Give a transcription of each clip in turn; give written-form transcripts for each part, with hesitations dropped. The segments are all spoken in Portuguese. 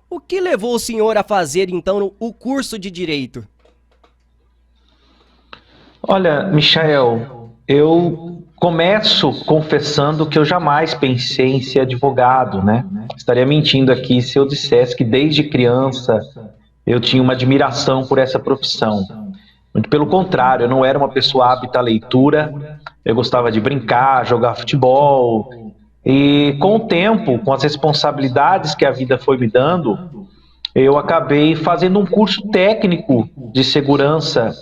O que levou o senhor a fazer, então, o curso de Direito? Olha, Michael, eu começo confessando que eu jamais pensei em ser advogado, né? Estaria mentindo aqui se eu dissesse que desde criança eu tinha uma admiração por essa profissão. Muito pelo contrário, eu não era uma pessoa apta à leitura, eu gostava de brincar, jogar futebol, e com o tempo, com as responsabilidades que a vida foi me dando, eu acabei fazendo um curso técnico de segurança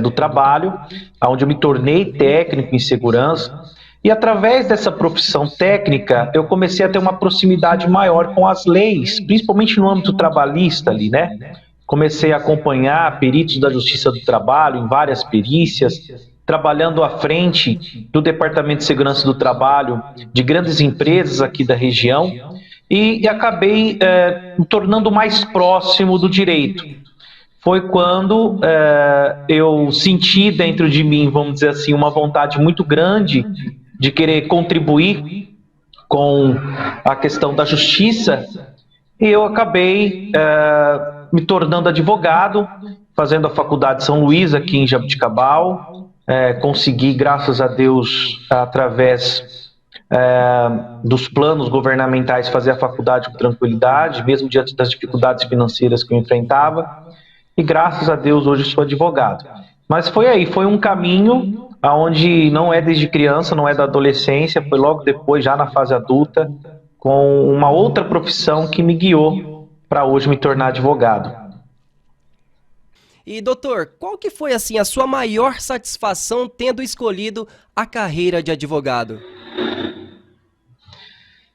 do trabalho, onde eu me tornei técnico em segurança. E através dessa profissão técnica, eu comecei a ter uma proximidade maior com as leis, principalmente no âmbito trabalhista ali, né? Comecei a acompanhar peritos da Justiça do Trabalho em várias perícias, trabalhando à frente do Departamento de Segurança do Trabalho de grandes empresas aqui da região e acabei me tornando mais próximo do direito. Foi quando eu senti dentro de mim, vamos dizer assim, uma vontade muito grande de querer contribuir com a questão da justiça, e eu acabei me tornando advogado, fazendo a faculdade São Luís aqui em Jaboticabal. Consegui, graças a Deus, através dos planos governamentais, fazer a faculdade com tranquilidade, mesmo diante das dificuldades financeiras que eu enfrentava. E graças a Deus hoje sou advogado. Mas foi aí, foi um caminho aonde não é desde criança, não é da adolescência, foi logo depois, já na fase adulta, com uma outra profissão que me guiou para hoje me tornar advogado. E, doutor, qual que foi, assim, a sua maior satisfação tendo escolhido a carreira de advogado?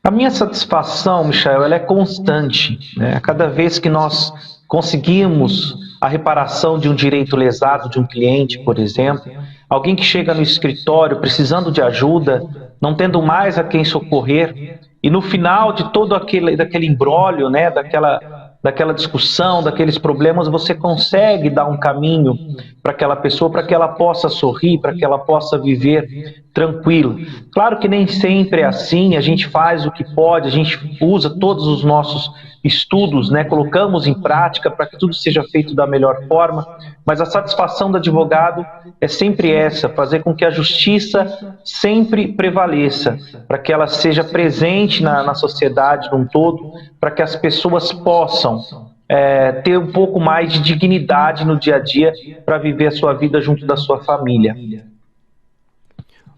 A minha satisfação, Michael, ela é constante, né? Cada vez que nós conseguimos a reparação de um direito lesado de um cliente, por exemplo, alguém que chega no escritório precisando de ajuda, não tendo mais a quem socorrer, e no final de todo daquele imbróglio, né, daquela discussão, daqueles problemas, você consegue dar um caminho para aquela pessoa, para que ela possa sorrir, para que ela possa viver tranquilo. Claro que nem sempre é assim, a gente faz o que pode, a gente usa todos os nossos estudos, né, colocamos em prática para que tudo seja feito da melhor forma, mas a satisfação do advogado é sempre essa, fazer com que a justiça sempre prevaleça, para que ela seja presente na sociedade num todo, para que as pessoas possam ter um pouco mais de dignidade no dia a dia para viver a sua vida junto da sua família.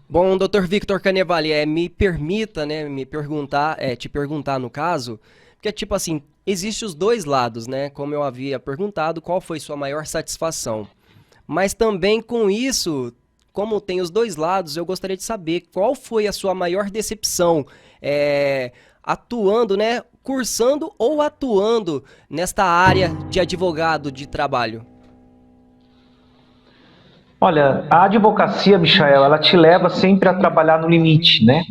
Bom, doutor Victor Canevali, me permita, né, te perguntar no caso, porque, tipo assim, existe os dois lados, né? Como eu havia perguntado, qual foi sua maior satisfação? Mas também com isso, como tem os dois lados, eu gostaria de saber qual foi a sua maior decepção atuando, né? Cursando ou atuando nesta área de advogado de trabalho? Olha, a advocacia, Michael, ela te leva sempre a trabalhar no limite, né?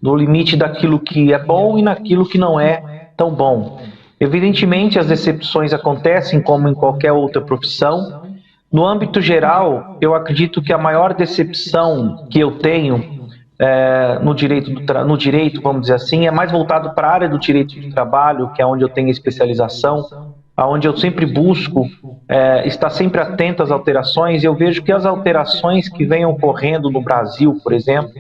No limite daquilo que é bom e naquilo que não é tão bom. Evidentemente, as decepções acontecem como em qualquer outra profissão. No âmbito geral, eu acredito que a maior decepção que eu tenho no direito, vamos dizer assim, é mais voltado para a área do direito do trabalho, que é onde eu tenho especialização, onde eu sempre busco estar sempre atento às alterações. Eu vejo que as alterações que vêm ocorrendo no Brasil, por exemplo,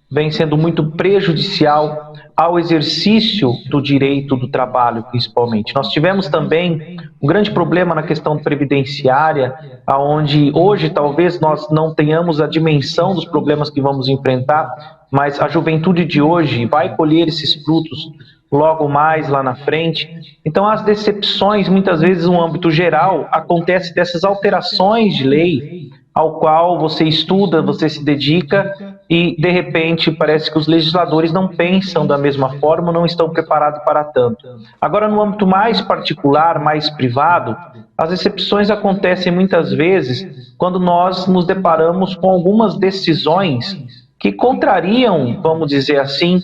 vem sendo muito prejudicial ao exercício do direito do trabalho, principalmente. Nós tivemos também um grande problema na questão previdenciária, onde hoje talvez nós não tenhamos a dimensão dos problemas que vamos enfrentar, mas a juventude de hoje vai colher esses frutos logo mais lá na frente. Então, as decepções, muitas vezes, no âmbito geral, acontecem dessas alterações de lei, ao qual você estuda, você se dedica e, de repente, parece que os legisladores não pensam da mesma forma, não estão preparados para tanto. Agora, no âmbito mais particular, mais privado, as exceções acontecem muitas vezes quando nós nos deparamos com algumas decisões que contrariam, vamos dizer assim,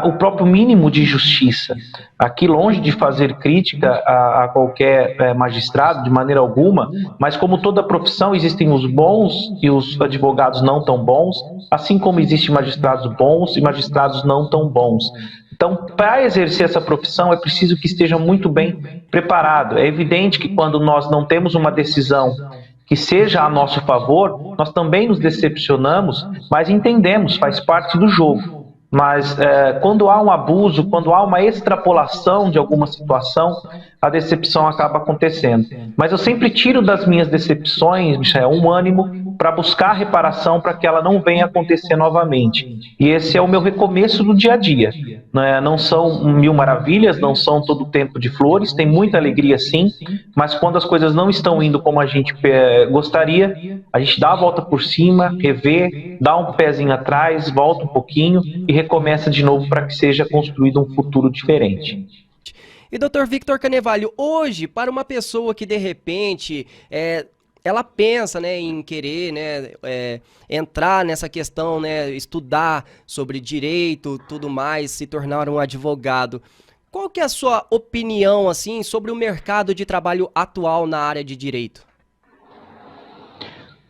o próprio mínimo de justiça. Aqui, longe de fazer crítica a qualquer magistrado, de maneira alguma, mas como toda profissão, existem os bons e os advogados não tão bons, assim como existem magistrados bons e magistrados não tão bons. Então, para exercer essa profissão, é preciso que esteja muito bem preparado. É evidente que quando nós não temos uma decisão que seja a nosso favor, nós também nos decepcionamos, mas entendemos, faz parte do jogo. Mas quando há um abuso, quando há uma extrapolação de alguma situação, a decepção acaba acontecendo. Mas eu sempre tiro das minhas decepções, Michael, um ânimo para buscar reparação para que ela não venha acontecer novamente. E esse é o meu recomeço do dia a dia. Não são mil maravilhas, não são todo o tempo de flores, tem muita alegria sim, mas quando as coisas não estão indo como a gente gostaria, a gente dá a volta por cima, revê, dá um pezinho atrás, volta um pouquinho e recomeça de novo para que seja construído um futuro diferente. E Dr. Victor Canevalho, hoje, para uma pessoa que de repente ela pensa, né, em querer, né, entrar nessa questão, né, estudar sobre direito, tudo mais, se tornar um advogado, qual que é a sua opinião assim sobre o mercado de trabalho atual na área de direito?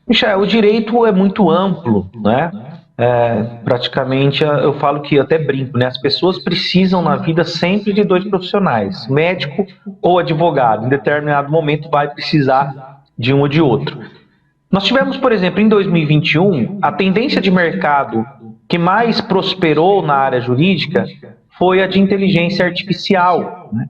Michael, o direito é muito amplo, né? Praticamente eu falo que até brinco, né? As pessoas precisam na vida sempre de dois profissionais, médico ou advogado. Em determinado momento vai precisar de um ou de outro. Nós tivemos, por exemplo, em 2021, a tendência de mercado que mais prosperou na área jurídica foi a de inteligência artificial, né?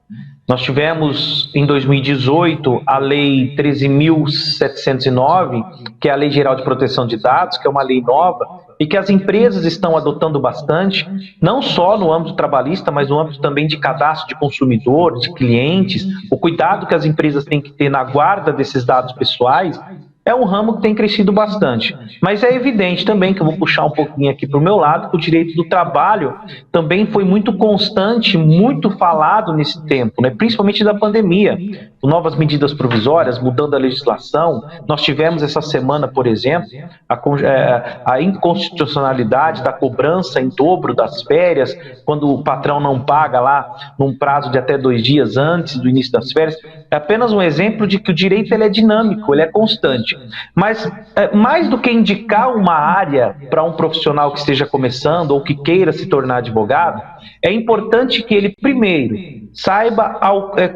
Nós tivemos, em 2018, a Lei 13.709, que é a Lei Geral de Proteção de Dados, que é uma lei nova, e que as empresas estão adotando bastante, não só no âmbito trabalhista, mas no âmbito também de cadastro de consumidor, de clientes, o cuidado que as empresas têm que ter na guarda desses dados pessoais. É um ramo que tem crescido bastante. Mas é evidente também, que eu vou puxar um pouquinho aqui para o meu lado, que o direito do trabalho também foi muito constante, muito falado nesse tempo, né? Principalmente da pandemia. Novas medidas provisórias, mudando a legislação. Nós tivemos essa semana, por exemplo, a inconstitucionalidade da cobrança em dobro das férias, quando o patrão não paga lá num prazo de até 2 dias antes do início das férias. É apenas um exemplo de que o direito ele é dinâmico, ele é constante. Mas mais do que indicar uma área para um profissional que esteja começando ou que queira se tornar advogado, é importante que ele primeiro saiba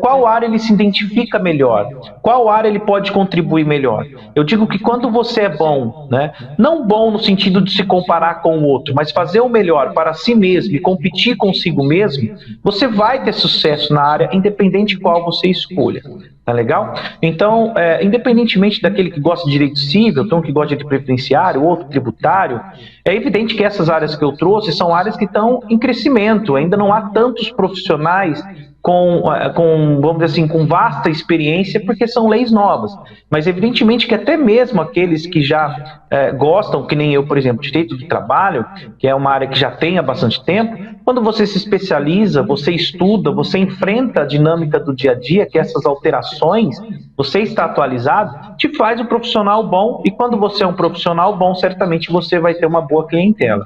qual área ele se identifica melhor, qual área ele pode contribuir melhor. Eu digo que quando você é bom, né, não bom no sentido de se comparar com o outro, mas fazer o melhor para si mesmo e competir consigo mesmo, você vai ter sucesso na área, independente de qual você escolha. Tá legal? Então, independentemente daquele que gosta de direito civil, tem um que gosta de previdenciário, outro tributário, é evidente que essas áreas que eu trouxe são áreas que estão em crescimento. Ainda não há tantos profissionais vamos dizer assim, com vasta experiência, porque são leis novas. Mas evidentemente que até mesmo aqueles que já gostam, que nem eu, por exemplo, direito do trabalho, que é uma área que já tem há bastante tempo, quando você se especializa, você estuda, você enfrenta a dinâmica do dia a dia, que essas alterações, você está atualizado, te faz um profissional bom, e quando você é um profissional bom, certamente você vai ter uma boa clientela.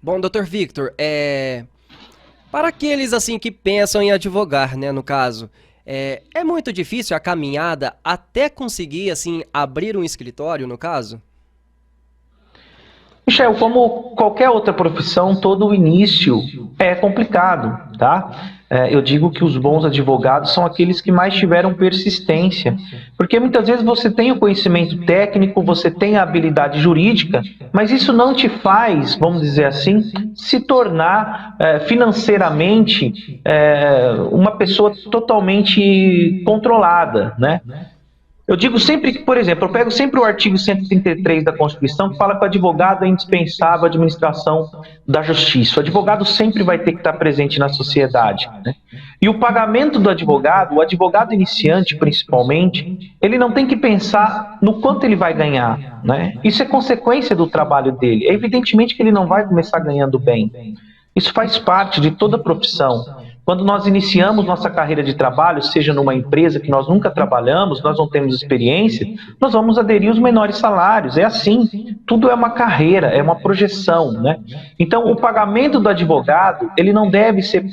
Bom, Dr. Victor, para aqueles assim que pensam em advogar, né, no caso, é muito difícil a caminhada até conseguir assim abrir um escritório, no caso? Michel, como qualquer outra profissão, todo o início é complicado, tá? Eu digo que os bons advogados são aqueles que mais tiveram persistência, porque muitas vezes você tem o conhecimento técnico, você tem a habilidade jurídica, mas isso não te faz, vamos dizer assim, se tornar financeiramente uma pessoa totalmente controlada, né? Eu digo sempre que, por exemplo, eu pego sempre o artigo 133 da Constituição, que fala que o advogado é indispensável à administração da justiça. O advogado sempre vai ter que estar presente na sociedade, né? E o pagamento do advogado, o advogado iniciante principalmente, ele não tem que pensar no quanto ele vai ganhar, né? Isso é consequência do trabalho dele. É evidentemente que ele não vai começar ganhando bem. Isso faz parte de toda profissão. Quando nós iniciamos nossa carreira de trabalho, seja numa empresa que nós nunca trabalhamos, nós não temos experiência, nós vamos aderir aos menores salários. É assim, tudo é uma carreira, é uma projeção, né? Então, o pagamento do advogado, ele não deve ser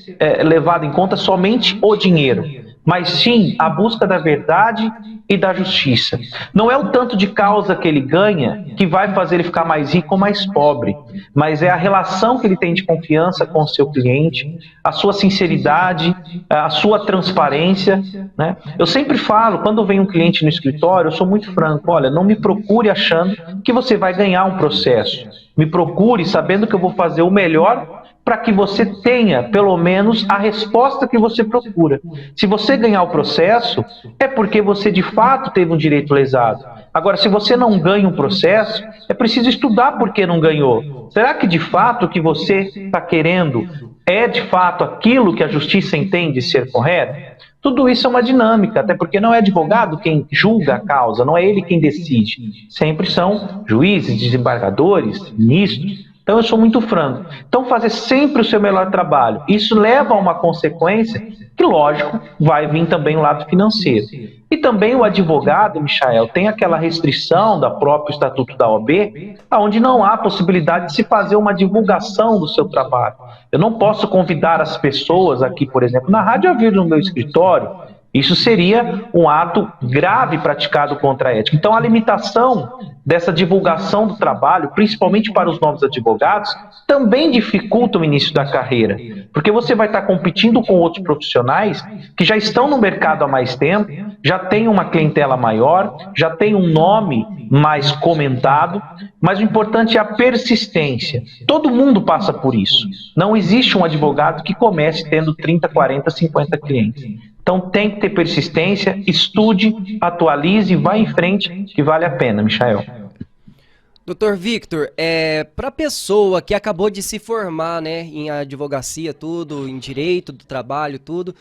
levado em conta somente o dinheiro, mas sim a busca da verdade e da justiça. Não é o tanto de causa que ele ganha que vai fazer ele ficar mais rico ou mais pobre, mas é a relação que ele tem de confiança com o seu cliente, a sua sinceridade, a sua transparência, né? Eu sempre falo, quando vem um cliente no escritório, eu sou muito franco: olha, não me procure achando que você vai ganhar um processo. Me procure sabendo que eu vou fazer o melhor para que você tenha, pelo menos, a resposta que você procura. Se você ganhar o processo, é porque você, de fato, teve um direito lesado. Agora, se você não ganha um processo, é preciso estudar por que não ganhou. Será que, de fato, o que você está querendo é, de fato, aquilo que a justiça entende ser correto? Tudo isso é uma dinâmica, até porque não é advogado quem julga a causa, não é ele quem decide. Sempre são juízes, desembargadores, ministros. Então eu sou muito franco. Então fazer sempre o seu melhor trabalho. Isso leva a uma consequência que, lógico, vai vir também o lado financeiro. E também o advogado, Michael, tem aquela restrição da própria Estatuto da OAB, onde não há possibilidade de se fazer uma divulgação do seu trabalho. Eu não posso convidar as pessoas aqui, por exemplo, na rádio a vir no meu escritório. Isso seria um ato grave praticado contra a ética. Então, a limitação dessa divulgação do trabalho, principalmente para os novos advogados, também dificulta o início da carreira, porque você vai estar competindo com outros profissionais que já estão no mercado há mais tempo, já tem uma clientela maior, já tem um nome mais comentado, mas o importante é a persistência. Todo mundo passa por isso. Não existe um advogado que comece tendo 30, 40, 50 clientes. Então tem que ter persistência, estude, atualize, vá em frente, que vale a pena, Michael. Doutor Victor, para a pessoa que acabou de se formar, né, em advocacia, tudo, em direito do trabalho, tudo,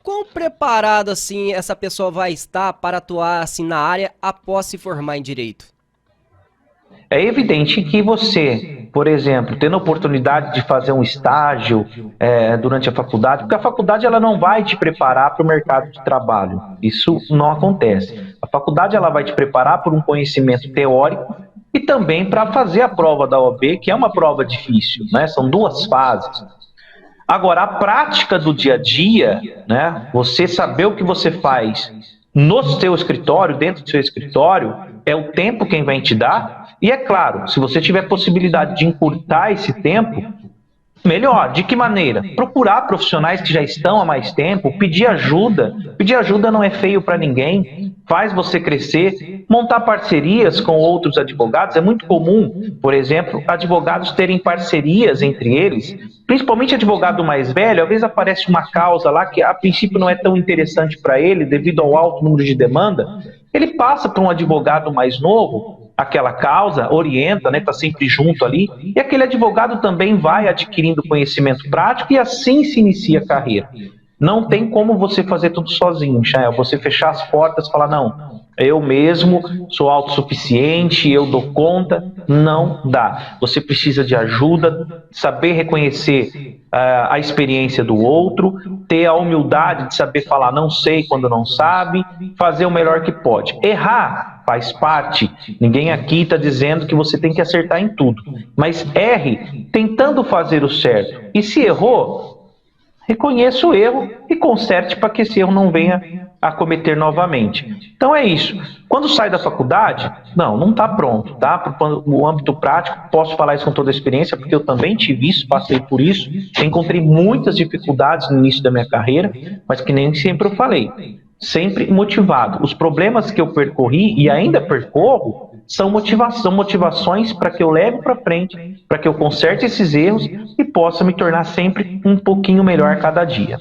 quão preparada assim essa pessoa vai estar para atuar assim na área após se formar em direito? É evidente que você, por exemplo, tendo a oportunidade de fazer um estágio durante a faculdade, porque a faculdade ela não vai te preparar para o mercado de trabalho. Isso não acontece. A faculdade ela vai te preparar por um conhecimento teórico e também para fazer a prova da OAB, que é uma prova difícil, né? São 2 fases. Agora, a prática do dia a dia, né? Você saber o que você faz no seu escritório, dentro do seu escritório, é o tempo quem vai te dar. E é claro, se você tiver possibilidade de encurtar esse tempo, melhor. De que maneira? Procurar profissionais que já estão há mais tempo, pedir ajuda. Pedir ajuda não é feio para ninguém, faz você crescer. Montar parcerias com outros advogados é muito comum, por exemplo, advogados terem parcerias entre eles, principalmente advogado mais velho. Às vezes aparece uma causa lá que a princípio não é tão interessante para ele devido ao alto número de demanda, ele passa para um advogado mais novo aquela causa, orienta, né, está sempre junto ali, e aquele advogado também vai adquirindo conhecimento prático e assim se inicia a carreira. Não tem como você fazer tudo sozinho, Michael. Você fechar as portas e falar, não, eu mesmo sou autossuficiente, eu dou conta. Não dá. Você precisa de ajuda, saber reconhecer a experiência do outro, ter a humildade de saber falar não sei quando não sabe, fazer o melhor que pode. Errar faz parte. Ninguém aqui está dizendo que você tem que acertar em tudo. Mas erre tentando fazer o certo. E se errou, reconheça o erro e conserte para que esse erro não venha a cometer novamente. Então é isso. Quando sai da faculdade, não está pronto, tá? Para o âmbito prático, posso falar isso com toda a experiência, porque eu também tive isso, passei por isso, encontrei muitas dificuldades no início da minha carreira, mas que nem sempre eu falei. Sempre motivado. Os problemas que eu percorri e ainda percorro são motivações para que eu leve para frente, para que eu conserte esses erros e possa me tornar sempre um pouquinho melhor a cada dia.